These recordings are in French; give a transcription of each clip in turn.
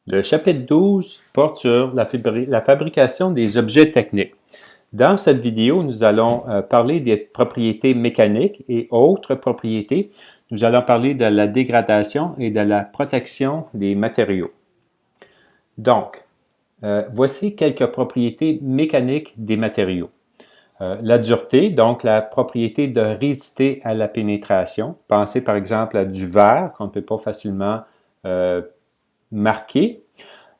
Le chapitre 12 porte sur la fabrication des objets techniques. Dans cette vidéo, nous allons parler des propriétés mécaniques et autres propriétés. Nous allons parler de la dégradation et de la protection des matériaux. Donc, voici quelques propriétés mécaniques des matériaux. La dureté, donc la propriété de résister à la pénétration. Pensez par exemple à du verre qu'on ne peut pas facilement marquer.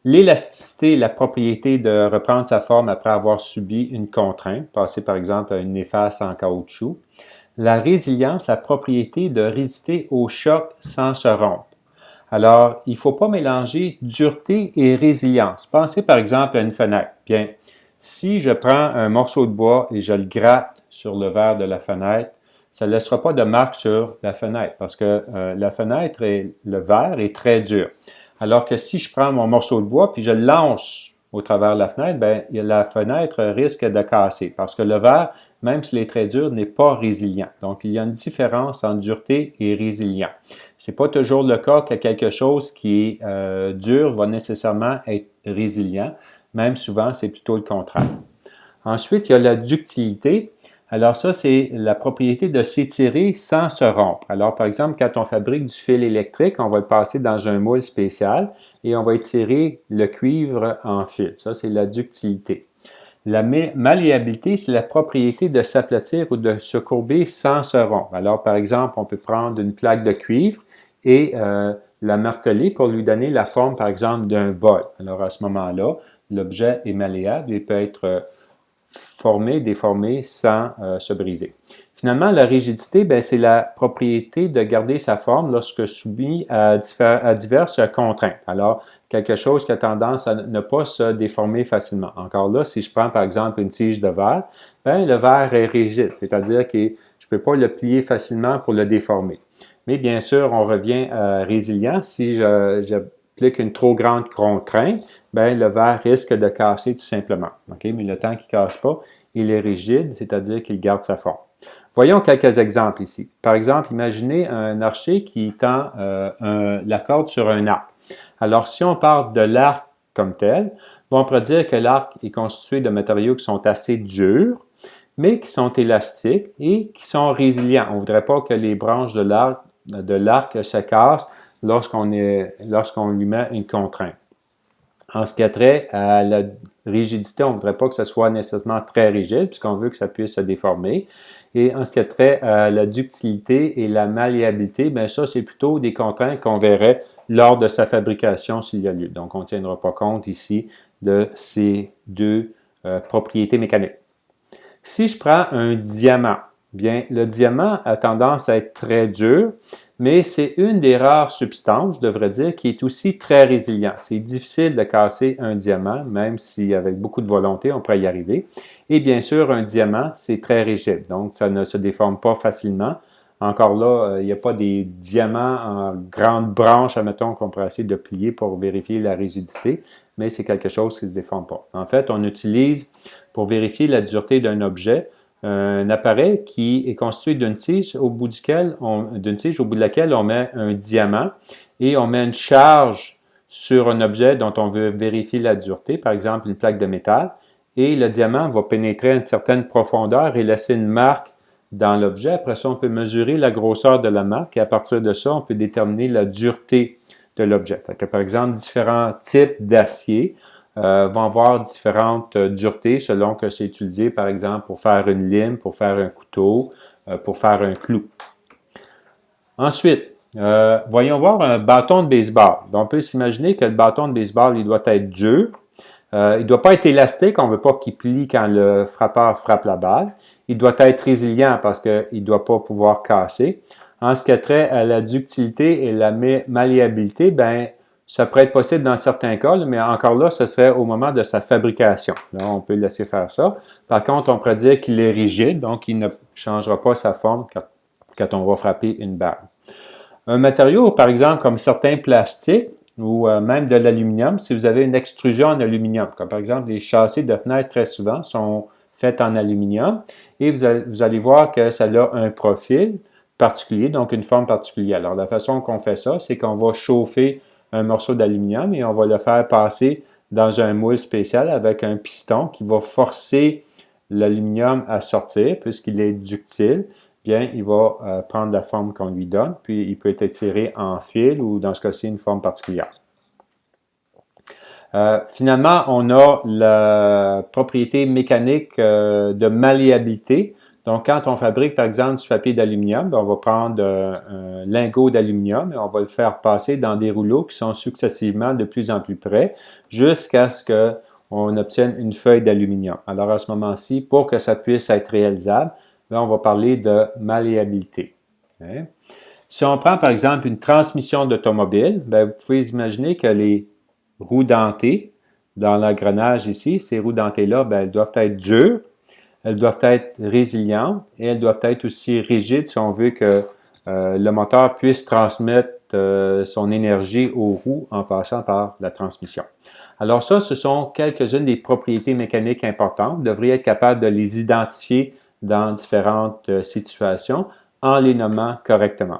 L'élasticité, la propriété de reprendre sa forme après avoir subi une contrainte, passer par exemple à une efface en caoutchouc. La résilience, la propriété de résister au choc sans se rompre. Alors, il ne faut pas mélanger dureté et résilience. Pensez par exemple à une fenêtre. Bien, si je prends un morceau de bois et je le gratte sur le verre de la fenêtre, ça ne laissera pas de marque sur la fenêtre parce que la fenêtre et le verre est très dur. Alors que si je prends mon morceau de bois puis je le lance au travers de la fenêtre, bien, la fenêtre risque de casser parce que le verre, même s'il est très dur, n'est pas résilient. Donc, il y a une différence entre dureté et résilient. Ce n'est pas toujours le cas que quelque chose qui est dur va nécessairement être résilient. Même souvent, c'est plutôt le contraire. Ensuite, il y a la ductilité. Alors ça, c'est la propriété de s'étirer sans se rompre. Alors, par exemple, quand on fabrique du fil électrique, on va le passer dans un moule spécial et on va étirer le cuivre en fil. Ça, c'est la ductilité. La malléabilité, c'est la propriété de s'aplatir ou de se courber sans se rompre. Alors, par exemple, on peut prendre une plaque de cuivre et la marteler pour lui donner la forme, par exemple, d'un bol. Alors, à ce moment-là, l'objet est malléable et peut être formé, déformé sans se briser. Finalement, la rigidité, c'est la propriété de garder sa forme lorsque soumis à diverses contraintes. Alors, quelque chose qui a tendance à ne pas se déformer facilement. Encore là, si je prends par exemple une tige de verre, le verre est rigide, c'est-à-dire que je ne peux pas le plier facilement pour le déformer. Mais bien sûr, on revient à résilient. Si j'applique une trop grande contrainte, le verre risque de casser tout simplement. Okay? Mais le temps qu'il ne casse pas, il est rigide, c'est-à-dire qu'il garde sa forme. Voyons quelques exemples ici. Par exemple, imaginez un archer qui tend la corde sur un arc. Alors, si on part de l'arc comme tel, on pourrait dire que l'arc est constitué de matériaux qui sont assez durs, mais qui sont élastiques et qui sont résilients. On ne voudrait pas que les branches de l'arc se cassent lorsqu'on lui met une contrainte. En ce qui a trait à la rigidité, on ne voudrait pas que ce soit nécessairement très rigide, puisqu'on veut que ça puisse se déformer. Et en ce qui a trait à la ductilité et la malléabilité, ça, c'est plutôt des contraintes qu'on verrait lors de sa fabrication s'il y a lieu. Donc, on ne tiendra pas compte ici de ces deux propriétés mécaniques. Si je prends un diamant, bien, le diamant a tendance à être très dur, mais c'est une des rares substances, je devrais dire, qui est aussi très résilient. C'est difficile de casser un diamant, même si avec beaucoup de volonté, on pourrait y arriver. Et bien sûr, un diamant, c'est très rigide, donc ça ne se déforme pas facilement. Encore là, il n'y a pas des diamants en grandes branches, admettons, qu'on pourrait essayer de plier pour vérifier la rigidité, mais c'est quelque chose qui ne se déforme pas. En fait, on utilise, pour vérifier la dureté d'un objet, un appareil qui est constitué d'une tige au bout de laquelle on met un diamant et on met une charge sur un objet dont on veut vérifier la dureté, par exemple une plaque de métal, et le diamant va pénétrer à une certaine profondeur et laisser une marque dans l'objet. Après ça, on peut mesurer la grosseur de la marque et à partir de ça, on peut déterminer la dureté de l'objet. Par exemple, différents types d'acier vont avoir différentes duretés selon que c'est utilisé, par exemple, pour faire une lime, pour faire un couteau, pour faire un clou. Ensuite, voyons voir un bâton de baseball. Donc, on peut s'imaginer que le bâton de baseball, il doit être dur. Il ne doit pas être élastique, on ne veut pas qu'il plie quand le frappeur frappe la balle. Il doit être résilient parce qu'il ne doit pas pouvoir casser. En ce qui a trait à la ductilité et la malléabilité, ça pourrait être possible dans certains cas, mais encore là, ce serait au moment de sa fabrication. Là, on peut laisser faire ça. Par contre, on pourrait dire qu'il est rigide, donc il ne changera pas sa forme quand on va frapper une balle. Un matériau, par exemple, comme certains plastiques, ou même de l'aluminium, si vous avez une extrusion en aluminium, comme par exemple les châssis de fenêtres très souvent sont faits en aluminium, et vous allez voir que ça a un profil particulier, donc une forme particulière. Alors la façon qu'on fait ça, c'est qu'on va chauffer un morceau d'aluminium et on va le faire passer dans un moule spécial avec un piston qui va forcer l'aluminium à sortir puisqu'il est ductile. Bien, il va prendre la forme qu'on lui donne, puis il peut être étiré en fil ou dans ce cas-ci, une forme particulière. Finalement, on a la propriété mécanique de malléabilité. Donc, quand on fabrique, par exemple, du papier d'aluminium, on va prendre un lingot d'aluminium et on va le faire passer dans des rouleaux qui sont successivement de plus en plus près jusqu'à ce qu'on obtienne une feuille d'aluminium. Alors, à ce moment-ci, pour que ça puisse être réalisable, là, on va parler de malléabilité. Okay? Si on prend, par exemple, une transmission d'automobile, vous pouvez imaginer que les roues dentées dans l'engrenage ici, ces roues dentées-là, elles doivent être dures, elles doivent être résilientes et elles doivent être aussi rigides si on veut que le moteur puisse transmettre son énergie aux roues en passant par la transmission. Alors ça, ce sont quelques-unes des propriétés mécaniques importantes. Vous devriez être capable de les identifier dans différentes situations en les nommant correctement.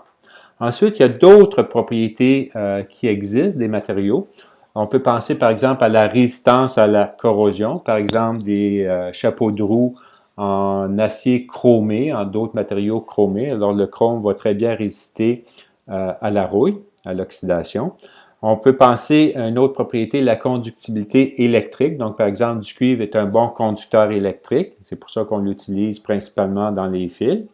Ensuite, il y a d'autres propriétés qui existent des matériaux. On peut penser par exemple à la résistance à la corrosion, par exemple des chapeaux de roue en acier chromé, en d'autres matériaux chromés. Alors le chrome va très bien résister à la rouille, à l'oxydation. On peut penser à une autre propriété, la conductibilité électrique. Donc par exemple, du cuivre est un bon conducteur électrique. C'est pour ça qu'on l'utilise principalement dans les fils.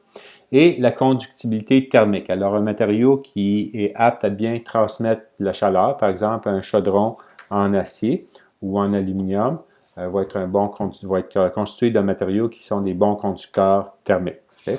Et la conductibilité thermique. Alors, un matériau qui est apte à bien transmettre la chaleur, par exemple un chaudron en acier ou en aluminium, va être constitué de matériaux qui sont des bons conducteurs thermiques. Okay?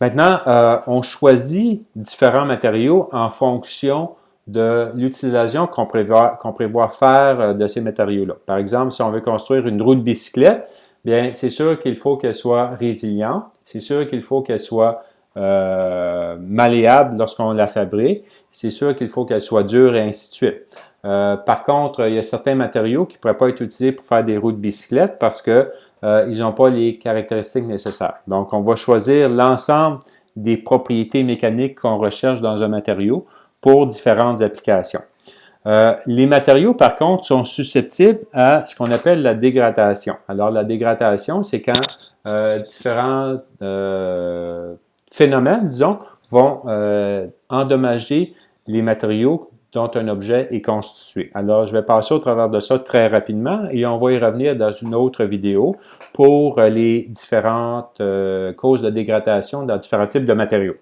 Maintenant, on choisit différents matériaux en fonction de l'utilisation qu'on prévoit faire de ces matériaux-là. Par exemple, si on veut construire une roue de bicyclette, bien, c'est sûr qu'il faut qu'elle soit résiliente, c'est sûr qu'il faut qu'elle soit malléable lorsqu'on la fabrique, c'est sûr qu'il faut qu'elle soit dure et ainsi de suite. Par contre, il y a certains matériaux qui ne pourraient pas être utilisés pour faire des roues de bicyclette parce que ils n'ont pas les caractéristiques nécessaires. Donc, on va choisir l'ensemble des propriétés mécaniques qu'on recherche dans un matériau pour différentes applications. Les matériaux, par contre, sont susceptibles à ce qu'on appelle la dégradation. Alors, la dégradation, c'est quand différents phénomènes, disons, vont endommager les matériaux dont un objet est constitué. Alors, je vais passer au travers de ça très rapidement et on va y revenir dans une autre vidéo pour les différentes causes de dégradation dans différents types de matériaux.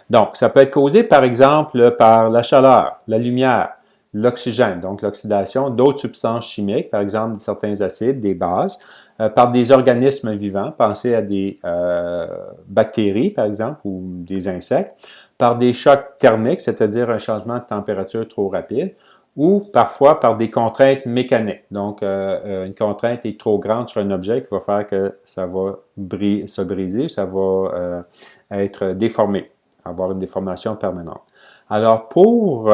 Donc, ça peut être causé, par exemple, par la chaleur, la lumière, l'oxygène, donc l'oxydation, d'autres substances chimiques, par exemple certains acides, des bases, par des organismes vivants, pensez à des bactéries, par exemple, ou des insectes, par des chocs thermiques, c'est-à-dire un changement de température trop rapide, ou parfois par des contraintes mécaniques. Donc, une contrainte est trop grande sur un objet qui va faire que ça va se briser, ça va être déformé, avoir une déformation permanente. Alors, pour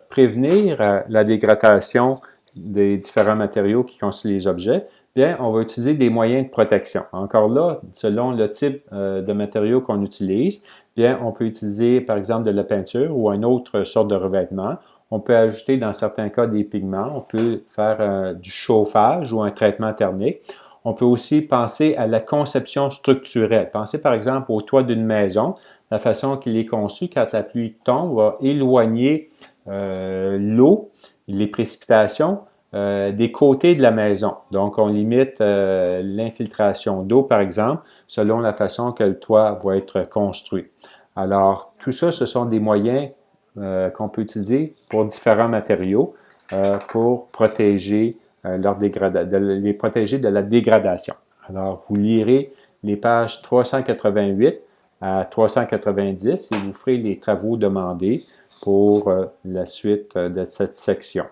prévenir la dégradation des différents matériaux qui constituent les objets, bien, on va utiliser des moyens de protection. Encore là, selon le type de matériau qu'on utilise, bien, on peut utiliser, par exemple, de la peinture ou une autre sorte de revêtement. On peut ajouter, dans certains cas, des pigments. On peut faire du chauffage ou un traitement thermique. On peut aussi penser à la conception structurelle. Pensez, par exemple, au toit d'une maison. La façon qu'il est conçu, quand la pluie tombe, va éloigner l'eau, les précipitations, des côtés de la maison. Donc, on limite l'infiltration d'eau, par exemple, selon la façon que le toit va être construit. Alors, tout ça, ce sont des moyens qu'on peut utiliser pour différents matériaux pour protéger les protéger de la dégradation. Alors, vous lirez les pages 388 à 390 et vous ferez les travaux demandés pour la suite de cette section.